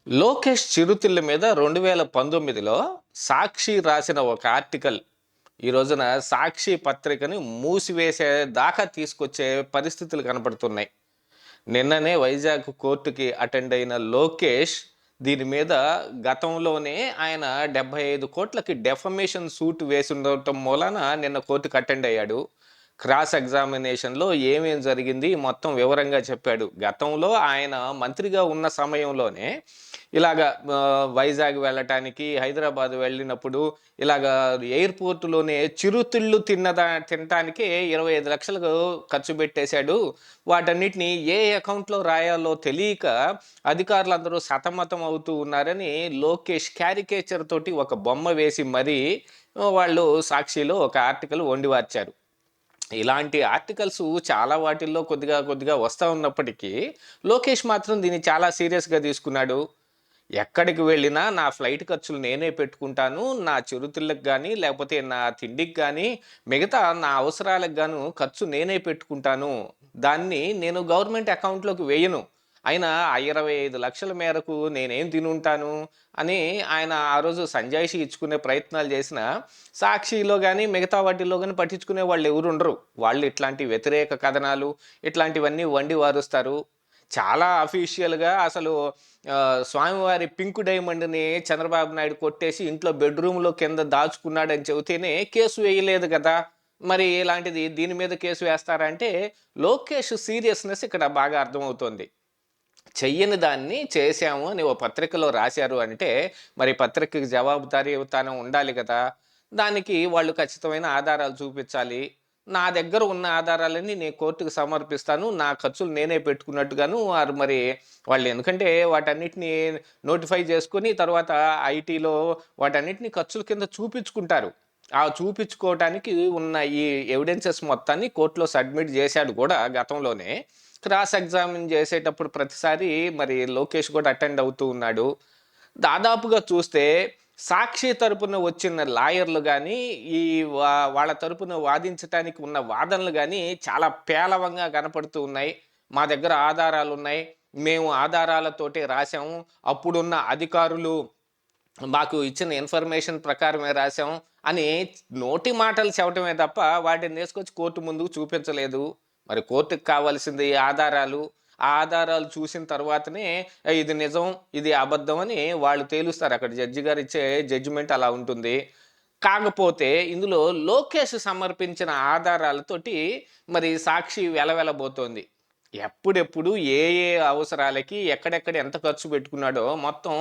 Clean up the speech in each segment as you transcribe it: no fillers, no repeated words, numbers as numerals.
లోకేష్ చిరుతిళ్ళ మీద 2019లో సాక్షి రాసిన ఒక ఆర్టికల్ ఈ రోజున సాక్షి పత్రికని మూసివేసే దాకా తీసుకొచ్చే పరిస్థితులు కనపడుతున్నాయి. నిన్ననే వైజాగ్ కోర్టుకి అటెండ్ అయిన లోకేష్ దీని మీద గతంలోనే ఆయన 75 కోట్లకి డెఫమేషన్ సూట్ వేసి ఉండటం మూలాన నిన్న కోర్టుకి అటెండ్ అయ్యాడు. క్రాస్ ఎగ్జామినేషన్లో ఏమేం జరిగింది మొత్తం వివరంగా చెప్పాడు. గతంలో ఆయన మంత్రిగా ఉన్న సమయంలోనే ఇలాగ వైజాగ్ వెళ్ళటానికి హైదరాబాద్ వెళ్ళినప్పుడు ఇలాగ ఎయిర్‌పోర్ట్‌లోనే చిరుతిళ్ళు తినటానికే 25 లక్షలు ఖర్చు పెట్టేశాడు. వాటన్నిటిని ఏ అకౌంట్‌లో రాయాలో తెలియక అధికారులందరూ సతమతం అవుతూ ఉన్నారని లోకేష్ క్యారికేచర్ తోటి ఒక బొమ్మ వేసి మరీ వాళ్ళు సాక్షిలో ఒక ఆర్టికల్ వండివార్చారు. ఇలాంటి ఆర్టికల్స్ చాలా వాటిల్లో కొద్దిగా కొద్దిగా వస్తా ఉన్నప్పటికీ లోకేష్ మాత్రం దీన్ని చాలా సీరియస్‌గా తీసుకున్నాడు. ఎక్కడికి వెళ్ళినా నా ఫ్లైట్ ఖర్చులు నేనే పెట్టుకుంటాను. నా చిరుతిళ్ళకి గానీ, లేకపోతే నా తిండికి గానీ, మిగతా నా అవసరాలకు గాను ఖర్చు నేనే పెట్టుకుంటాను. దాన్ని నేను గవర్నమెంట్ అకౌంట్‌లోకి వేయను. అయినా ఆ 25 లక్షల మేరకు నేనేం తినుంటాను అని ఆయన ఆ రోజు సంజాయిషీ ఇచ్చుకునే ప్రయత్నాలు చేసినా, సాక్షిలో గానీ, మిగతా వాటిల్లో గానీ పట్టించుకునే వాళ్ళెవరుండరు. వాళ్ళు ఇట్లాంటి వ్యతిరేక కథనాలు, ఇట్లాంటివన్నీ వండి వారుస్తారు. చాలా అఫీషియల్‌గా అసలు స్వామివారి పింక్ డైమండ్‌ని చంద్రబాబు నాయుడు కొట్టేసి ఇంట్లో బెడ్‌రూమ్‌లో కింద దాచుకున్నాడని చెబితేనే కేసు వేయలేదు గదా! మరి ఇలాంటిది దీని మీద కేసు వేస్తారా అంటే, లోకేష్ సీరియస్‌నెస్ ఇక్కడ బాగా అర్థమవుతోంది. చెయ్యని దాన్ని చేశాము అని ఓ పత్రికలో రాశారు అంటే, మరి పత్రికకి జవాబుదారీతనం ఉండాలి గదా! దానికి వాళ్ళు ఖచ్చితమైన ఆధారాలు చూపిచ్చాలి. నా దగ్గర ఉన్న ఆధారాలన్నీ నేను కోర్టుకి సమర్పిస్తాను. నా ఖర్చులు నేనే పెట్టుకున్నట్టుగాను మరి వాళ్ళు ఎందుకంటే వాటన్నిటిని నోటిఫై చేసుకొని తర్వాత ఐటీలో వాటన్నిటిని ఖర్చుల కింద చూపించుకుంటారు. ఆ చూపించుకోవటానికి ఉన్న ఈ ఎవిడెన్సెస్ మొత్తాన్ని కోర్టులో సబ్మిట్ చేశాడు గూడా గతంలోనే. క్రాస్ ఎగ్జామిన్ చేసేటప్పుడు ప్రతిసారి మరి లోకేష్ కూడా అటెండ్ అవుతూ ఉన్నాడు. దాదాపుగా చూస్తే సాక్షి తరపున వచ్చిన లాయర్లు గానీ, ఈ వాళ్ళ తరపున వాదించటానికి ఉన్న వాదనలు గానీ చాలా పేలవంగా కనపడుతూ ఉన్నాయి. మా దగ్గర ఆధారాలున్నాయి. మేము ఆధారాలతోటే రాసాము. అప్పుడున్న అధికారులు మాకు ఇచ్చిన ఇన్ఫర్మేషన్ ప్రకారమే రాసాం అని నోటి మాటలు చెప్పటమే తప్ప వాటిని తీసుకొచ్చి కోర్టు ముందుకు చూపించలేదు. మరి కోర్టుకి కావాల్సింది ఆధారాలు. ఆ ఆధారాలు చూసిన తర్వాతనే ఇది నిజం, ఇది అబద్ధం అని వాళ్ళు తేలుస్తారు. అక్కడ జడ్జి గారు ఇచ్చే జడ్జిమెంట్ అలా ఉంటుంది. కాకపోతే ఇందులో లోకేష్ సమర్పించిన ఆధారాలతోటి మరి సాక్షి వెలవెలబోతోంది. ఎప్పుడెప్పుడు ఏ ఏ అవసరాలకి ఎక్కడెక్కడ ఎంత ఖర్చు పెట్టుకున్నాడో మొత్తం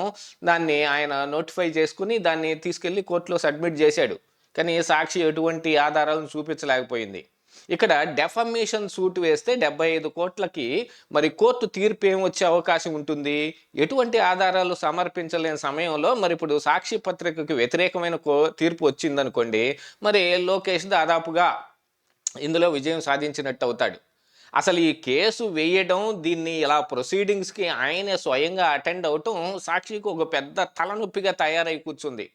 దాన్ని ఆయన నోటిఫై చేసుకొని దాన్ని తీసుకెళ్ళి కోర్టులో సబ్మిట్ చేశాడు. కానీ సాక్షి ఎటువంటి ఆధారాలను చూపించలేకపోయింది. ఇక్కడ డెఫమేషన్ సూట్ వేస్తే 75 కోట్లకి మరి కోర్టు తీర్పు ఏమొచ్చే అవకాశం ఉంటుంది? ఎటువంటి ఆధారాలు సమర్పించలేని సమయంలో మరి ఇప్పుడు సాక్షి పత్రికకి వ్యతిరేకమైన తీర్పు వచ్చిందనుకోండి, మరి లోకేష్ దాదాపుగా ఇందులో విజయం సాధించినట్టు అవుతాడు. అసలు ఈ కేసు వేయడం, దీన్ని ఇలా ప్రొసీడింగ్స్‌కి ఆయనే స్వయంగా అటెండ్ అవ్వటం సాక్షికి ఒక పెద్ద తలనొప్పిగా తయారై కూర్చుంది.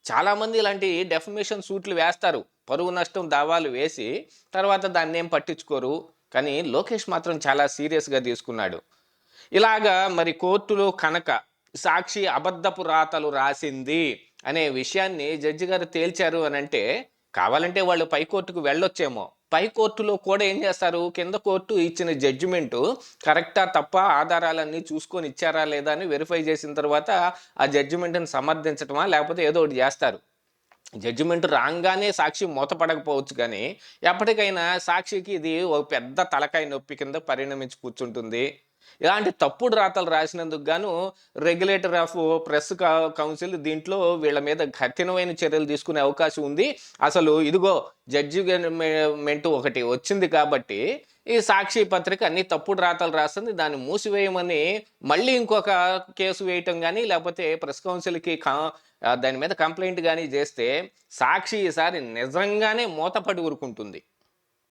చాలామంది ఇలాంటి డెఫమేషన్ సూట్లు వేస్తారు. పరువు నష్టం దావాలు వేసి, తర్వాత దాన్నేం పట్టించుకోరు. కానీ లోకేష్ మాత్రం చాలా సీరియస్‌గా తీసుకున్నాడు. ఇలాగా మరి కోర్టులో కనక సాక్షి అబద్ధపు రాతలు రాసింది అనే విషయాన్ని జడ్జి గారు తేల్చారు అనంటే, కావాలంటే వాళ్ళు పై కోర్టుకు వెళ్ళొచ్చేమో. పై కోర్టులో కూడా ఏం చేస్తారు, కింద కోర్టు ఇచ్చిన జడ్జిమెంటు కరెక్టా? తప్పా? ఆధారాలన్నీ చూసుకొని ఇచ్చారా? లేదా? అని వెరిఫై చేసిన తర్వాత ఆ జడ్జిమెంట్‌ని సమర్థించటమా? లేకపోతే ఏదో ఒకటి జేస్తారు. జడ్జిమెంట్ రాంగానే సాక్షి మూతపడకపోవచ్చు గానీ, ఎప్పటికైనా సాక్షికి ఇది ఒక పెద్ద తలకాయ నొప్పి కింద పరిణమించి కూర్చుంటుంది. ఇలాంటి తప్పుడు రాతలు రాసినందుకు గాను రెగ్యులేటర్ ఆఫ్ ప్రెస్ కౌన్సిల్ దీంట్లో వీళ్ళ మీద కఠినమైన చర్యలు తీసుకునే అవకాశం ఉంది. అసలు ఇదిగో జడ్జిమెంట్ ఒకటి వచ్చింది కాబట్టి, ఈ సాక్షి పత్రిక అన్ని తప్పుడు రాతలు రాస్తుంది. దాన్ని మూసివేయమని మళ్ళీ ఇంకొక కేసు వేయటం గానీ, లేకపోతే ప్రెస్ కౌన్సిల్‌కి దాని మీద కంప్లెయింట్ గానీ జేస్తే, సాక్షి ఈసారి నిజంగానే మూతపడి ఊరుకుంటుంది.